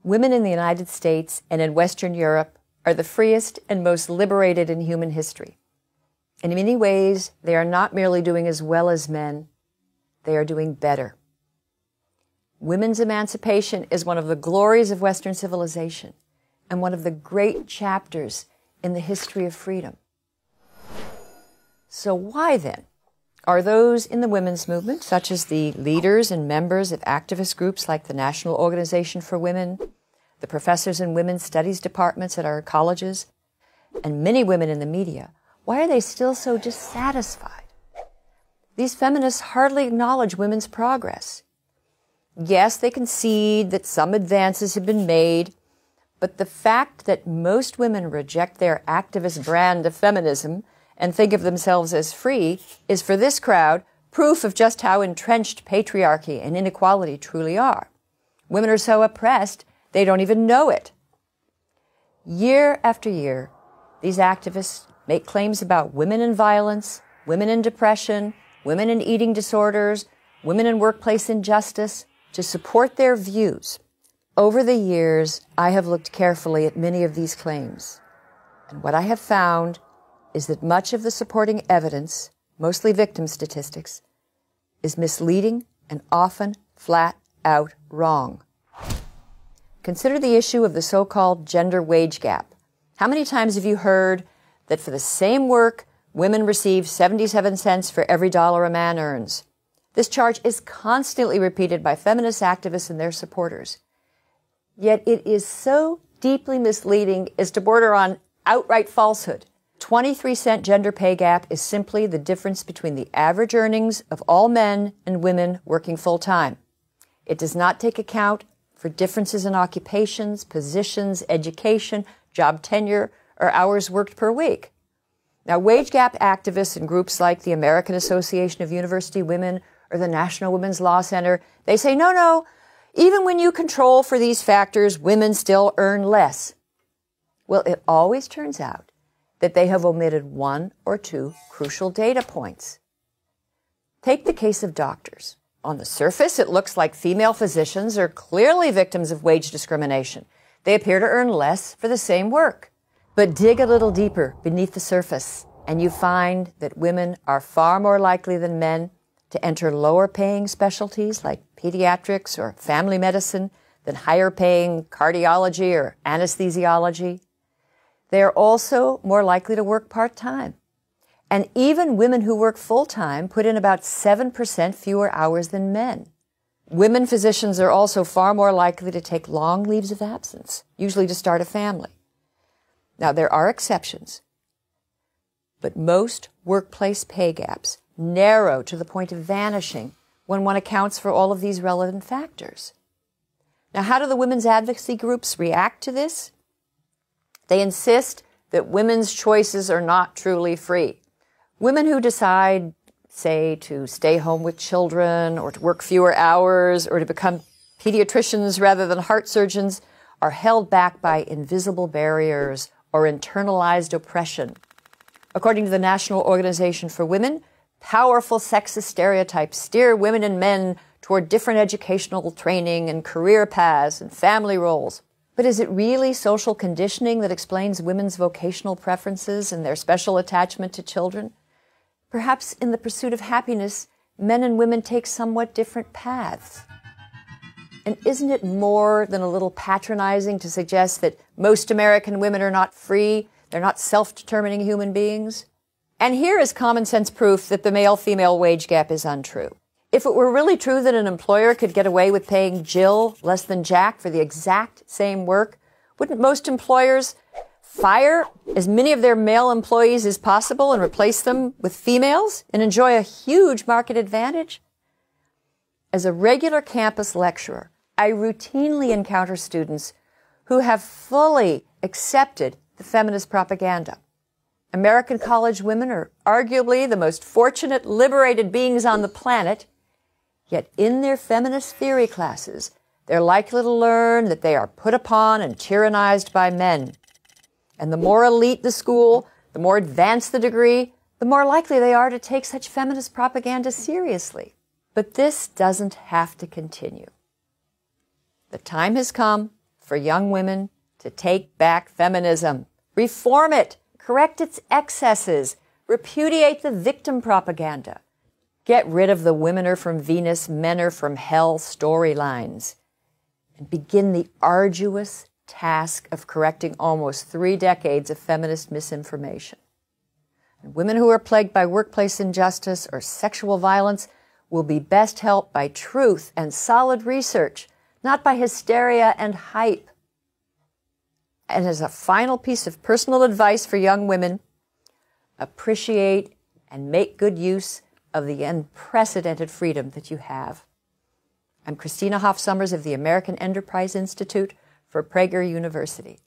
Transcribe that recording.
Women in the United States and in Western Europe are the freest and most liberated in human history. In many ways, they are not merely doing as well as men, they are doing better. Women's emancipation is one of the glories of Western civilization and one of the great chapters in the history of freedom. So why then are those in the women's movement, such as the leaders and members of activist groups like the National Organization for Women, the professors in women's studies departments at our colleges, and many women in the media, why are they still so dissatisfied? These feminists hardly acknowledge women's progress. Yes, they concede that some advances have been made, but the fact that most women reject their activist brand of feminism and think of themselves as free is, for this crowd, proof of just how entrenched patriarchy and inequality truly are. Women are so oppressed, they don't even know it. Year after year, these activists make claims about women in violence, women in depression, women in eating disorders, women in workplace injustice, to support their views. Over the years, I have looked carefully at many of these claims, and what I have found is that much of the supporting evidence, mostly victim statistics, is misleading and often flat out wrong. Consider the issue of the so-called gender wage gap. How many times have you heard that for the same work, women receive 77 cents for every dollar a man earns? This charge is constantly repeated by feminist activists and their supporters. Yet it is so deeply misleading as to border on outright falsehood. 23-cent gender pay gap is simply the difference between the average earnings of all men and women working full-time. It does not take account for differences in occupations, positions, education, job tenure, or hours worked per week. Now, wage gap activists and groups like the American Association of University Women or the National Women's Law Center, they say, no, even when you control for these factors, women still earn less. Well, it always turns out that they have omitted one or two crucial data points. Take the case of doctors. On the surface, it looks like female physicians are clearly victims of wage discrimination. They appear to earn less for the same work. But dig a little deeper beneath the surface, and you find that women are far more likely than men to enter lower-paying specialties like pediatrics or family medicine than higher-paying cardiology or anesthesiology. They are also more likely to work part-time. And even women who work full-time put in about 7% fewer hours than men. Women physicians are also far more likely to take long leaves of absence, usually to start a family. Now, there are exceptions, but most workplace pay gaps narrow to the point of vanishing when one accounts for all of these relevant factors. Now, how do the women's advocacy groups react to this? They insist that women's choices are not truly free. Women who decide, say, to stay home with children or to work fewer hours or to become pediatricians rather than heart surgeons are held back by invisible barriers or internalized oppression. According to the National Organization for Women, powerful sexist stereotypes steer women and men toward different educational training and career paths and family roles. But is it really social conditioning that explains women's vocational preferences and their special attachment to children? Perhaps in the pursuit of happiness, men and women take somewhat different paths. And isn't it more than a little patronizing to suggest that most American women are not free, they're not self-determining human beings? And here is common sense proof that the male-female wage gap is untrue. If it were really true that an employer could get away with paying Jill less than Jack for the exact same work, wouldn't most employers fire as many of their male employees as possible and replace them with females and enjoy a huge market advantage? As a regular campus lecturer, I routinely encounter students who have fully accepted the feminist propaganda. American college women are arguably the most fortunate, liberated beings on the planet, yet in their feminist theory classes, they're likely to learn that they are put upon and tyrannized by men. And the more elite the school, the more advanced the degree, the more likely they are to take such feminist propaganda seriously. But this doesn't have to continue. The time has come for young women to take back feminism, reform it, correct its excesses, repudiate the victim propaganda, get rid of the women are from Venus, men are from hell storylines, and begin the arduous task of correcting almost 3 decades of feminist misinformation. And women who are plagued by workplace injustice or sexual violence will be best helped by truth and solid research, not by hysteria and hype. And as a final piece of personal advice for young women, appreciate and make good use of the unprecedented freedom that you have. I'm Christina Huff Sommers of the American Enterprise Institute for Prager University.